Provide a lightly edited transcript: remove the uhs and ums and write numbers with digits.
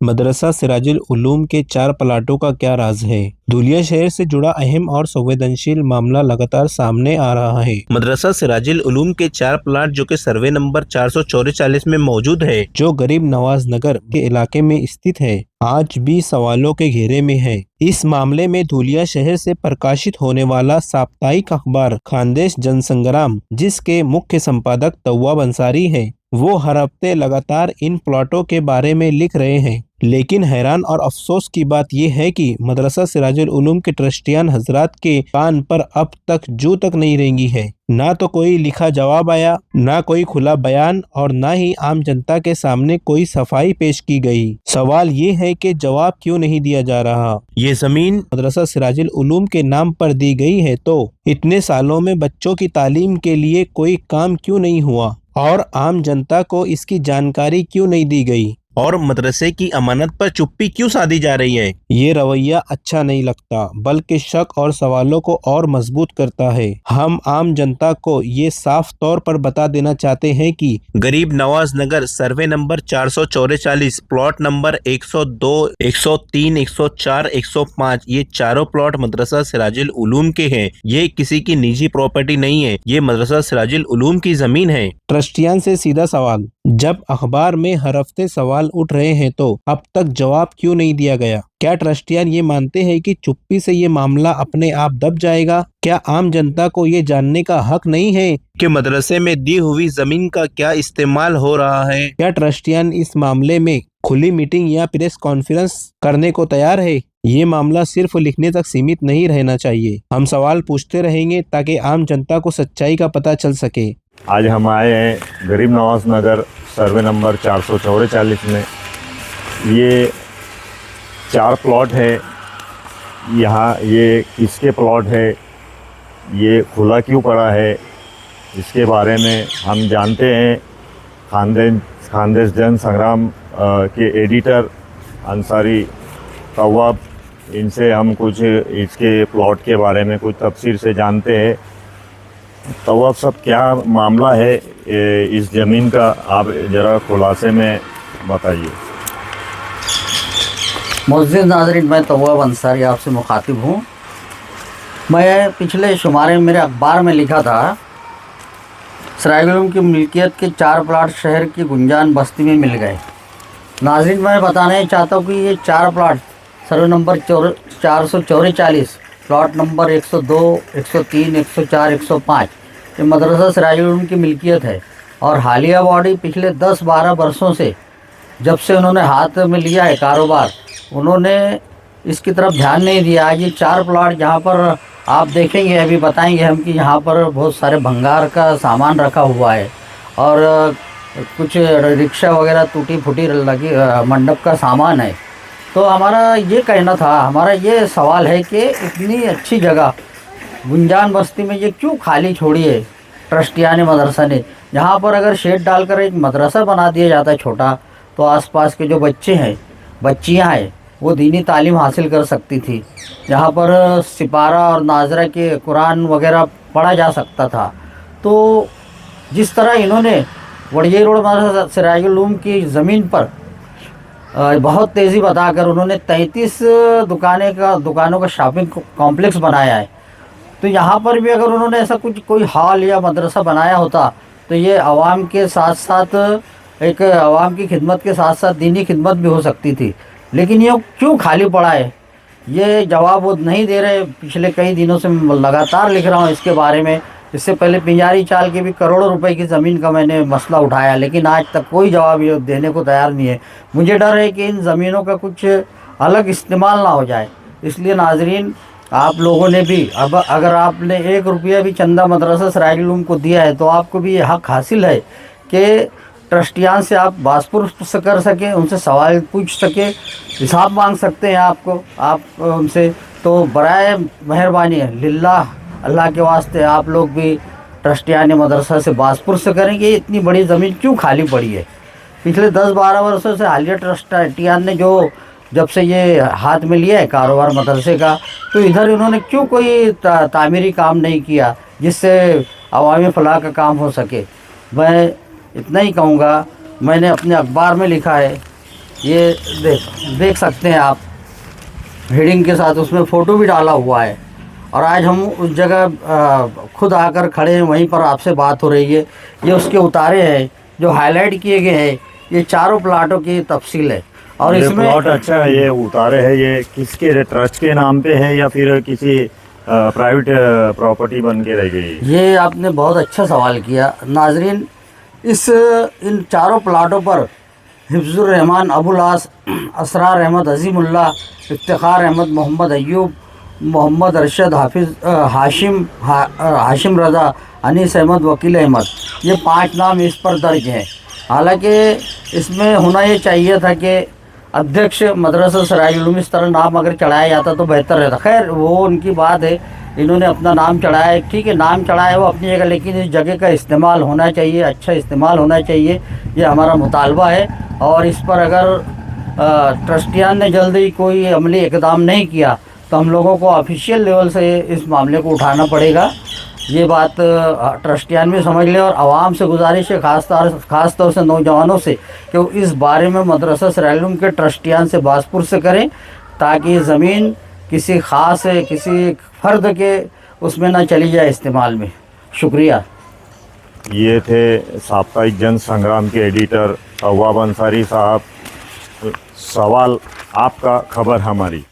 मदरसा सिराजुल उलूम के 4 प्लाटों का क्या राज है? धुलिया शहर से जुड़ा अहम और संवेदनशील मामला लगातार सामने आ रहा है। मदरसा सिराजुल उलूम के 4 प्लाट जो कि सर्वे नंबर 444 में मौजूद है, जो गरीब नवाज नगर के इलाके में स्थित है, आज भी सवालों के घेरे में है। इस मामले में धुलिया शहर से प्रकाशित होने वाला साप्ताहिक अखबार खानदेश जनसंग्राम, जिसके मुख्य संपादक तव्वाब अंसारी है, वो हर हफ्ते लगातार इन प्लॉटों के बारे में लिख रहे हैं। लेकिन हैरान और अफसोस की बात यह है कि मदरसा सिराजुल उलूम के ट्रस्टियान हजरात के कान पर अब तक जू तक नहीं रेंगी है। ना तो कोई लिखा जवाब आया, ना कोई खुला बयान और ना ही आम जनता के सामने कोई सफाई पेश की गई। सवाल ये है कि जवाब क्यों नहीं दिया जा रहा? ये जमीन मदरसा सिराजुल उलूम के नाम पर दी गई है तो इतने सालों में बच्चों की तालीम के लिए कोई काम क्यों नहीं हुआ और आम जनता को इसकी जानकारी क्यों नहीं दी गई और मदरसे की अमानत पर चुप्पी क्यों साधी जा रही है? ये रवैया अच्छा नहीं लगता, बल्कि शक और सवालों को और मजबूत करता है। हम आम जनता को ये साफ तौर पर बता देना चाहते हैं कि गरीब नवाज नगर सर्वे नंबर 444 प्लॉट नंबर 102, 103, 104, 105 ये चारों प्लॉट मदरसा सिराजुल उलूम के हैं। ये किसी की निजी प्रॉपर्टी नहीं है, ये मदरसा सिराजुल उलूम की जमीन है। ट्रस्टियान से सीधा सवाल, जब अखबार में हर हफ्ते सवाल उठ रहे हैं तो अब तक जवाब क्यों नहीं दिया गया? क्या ट्रस्टियान ये मानते हैं कि चुप्पी से ये मामला अपने आप दब जाएगा? क्या आम जनता को ये जानने का हक नहीं है कि मदरसे में दी हुई जमीन का क्या इस्तेमाल हो रहा है? क्या ट्रस्टियान इस मामले में खुली मीटिंग या प्रेस कॉन्फ्रेंस करने को तैयार है? ये मामला सिर्फ लिखने तक सीमित नहीं रहना चाहिए। हम सवाल पूछते रहेंगे ताकि आम जनता को सच्चाई का पता चल सके। आज हम आए हैं गरीब नवाज नगर सर्वे नंबर 444 में। ये 4 प्लॉट है यहाँ। ये किसके प्लॉट है, ये खुला क्यों पड़ा है, इसके बारे में हम जानते हैं। खानदेश जन संग्राम के एडिटर अंसारी तव्वाब, इनसे हम कुछ इसके प्लॉट के बारे में कुछ तफसीर से जानते हैं। तव्वाब साहब, क्या मामला है इस ज़मीन का, आप ज़रा खुलासे में बताइए। मुअज़्ज़िज़ नाज़रीन, मैं तव्वाब अंसारी आपसे मुखातिब हूँ। मैं पिछले शुमारे में मेरे अखबार में लिखा था, सिराजुल उलूम की मिल्कियत के 4 प्लाट शहर की गुंजान बस्ती में मिल गए। नाज़रीन, मैं बताना चाहता हूँ कि ये 4 plot survey number 444 plot number 102, 103, 104, 105 ये मदरसा सिराजुल उलूम की मिल्कियत है। और हालिया बॉडी पिछले 10-12 वर्षों से, जब से उन्होंने हाथ में लिया है कारोबार, उन्होंने इसकी तरफ ध्यान नहीं दिया। आज ये 4 प्लॉट जहाँ पर आप देखेंगे, अभी बताएंगे हम कि यहाँ पर बहुत सारे भंगार का सामान रखा हुआ है और कुछ रिक्शा वगैरह टूटी फूटी लगी मंडप का सामान है। तो हमारा ये कहना था, हमारा ये सवाल है कि इतनी अच्छी जगह गुंजान बस्ती में ये क्यों खाली छोड़ी है ट्रस्टियान मदरसा ने, जहाँ पर अगर शेड डालकर एक मदरसा बना दिया जाता है छोटा, तो आसपास के जो बच्चे हैं, बच्चियाँ हैं, वो दीनी तालीम हासिल कर सकती थी। जहाँ पर सिपारा और नाजरा के कुरान वगैरह पढ़ा जा सकता था। तो जिस तरह इन्होंने वड़िया रोड मदरसा सिराजुल उलूम की ज़मीन पर बहुत तेज़ी बताकर उन्होंने 33 दुकानों का शॉपिंग कॉम्प्लेक्स बनाया है। तो यहाँ पर भी अगर उन्होंने ऐसा कोई हॉल या मदरसा बनाया होता तो ये आवाम के साथ साथ एक आवाम की खिदमत के साथ साथ दीनी खिदमत भी हो सकती थी। लेकिन ये क्यों खाली पड़ा है, ये जवाब वो नहीं दे रहे। पिछले कई दिनों से लगातार लिख रहा हूँ इसके बारे में। इससे पहले पिंजारी चाल के भी करोड़ों रुपए की ज़मीन का मैंने मसला उठाया, लेकिन आज तक कोई जवाब ये देने को तैयार नहीं है। मुझे डर है कि इन ज़मीनों का कुछ अलग इस्तेमाल ना हो जाए। इसलिए नाजरीन, आप लोगों ने भी, अब अगर आपने 1 रुपया भी चंदा मदरसा सिराजुल उलूम को दिया है तो आपको भी ये हक़ हासिल है कि ट्रस्टियान से आप बासपुरस कर सकें, उनसे सवाल पूछ सके, हिसाब मांग सकते हैं आप उनसे। तो बराए मेहरबानी है, लिल्लाह, अल्लाह के वास्ते आप लोग भी ट्रस्टियान मदरसा से बासपुरस करेंगे। इतनी बड़ी ज़मीन क्यों खाली पड़ी है? पिछले 10-12 वर्षों से हालिया ट्रस्टियान ने जब से ये हाथ में लिया है कारोबार मदरसे का, तो इधर इन्होंने क्यों कोई तामीरी काम नहीं किया जिससे अवामी फलाह का काम हो सके। मैं इतना ही कहूँगा, मैंने अपने अखबार में लिखा है ये देख सकते हैं आप, हेडिंग के साथ उसमें फ़ोटो भी डाला हुआ है। और आज हम उस जगह खुद आकर खड़े हैं, वहीं पर आपसे बात हो रही है। ये उसके उतारे हैं जो हाईलाइट किए गए हैं, ये चारों प्लाटों की तफसील है। और ये इसमें प्लॉट अच्छा है, ये उतारे है, ये किसके ट्रस्ट के नाम पे है या फिर किसी प्राइवेट प्रॉपर्टी बन के रह गई? ये आपने बहुत अच्छा सवाल किया नाजरीन। इन चारों प्लाटों पर हिफ्जुर रहमान अबुल आस, असरार अहमद अजीमुल्लाह, इफ्तिखार अहमद, मोहम्मद अय्यूब, मोहम्मद अरशद, हाशिम रज़ा, अनीस अहमद, वकील अहमद, ये 5 नाम इस पर दर्ज हैं। हालांकि इसमें होना ये चाहिए था कि अध्यक्ष मदरसा सरायुल उलूम इस तरह नाम अगर चढ़ाया जाता तो बेहतर रहता। खैर वो उनकी बात है, इन्होंने अपना नाम चढ़ाया है, ठीक है, नाम चढ़ाया वो अपनी जगह, लेकिन इस जगह का इस्तेमाल होना चाहिए, अच्छा इस्तेमाल होना चाहिए, ये हमारा मुतालबा है। और इस पर अगर ट्रस्टियान ने जल्दी कोई अमली इक़दाम नहीं किया तो हम लोगों को ऑफिशियल लेवल से इस मामले को उठाना पड़ेगा। ये बात ट्रस्टियान भी समझ ले। और आवाम से गुजारिश है, ख़ास तौर से नौजवानों से, कि वो इस बारे में मदरसा सरायुल उलूम के ट्रस्टियान से बासपुर से करें, ताकि ज़मीन किसी ख़ास किसी फ़र्द के उसमें ना चली जाए इस्तेमाल में। शुक्रिया। ये थे साप्ताहिक जन संग्राम के एडिटर तव्वाब अंसारी साहब। सवाल आपका, खबर हमारी।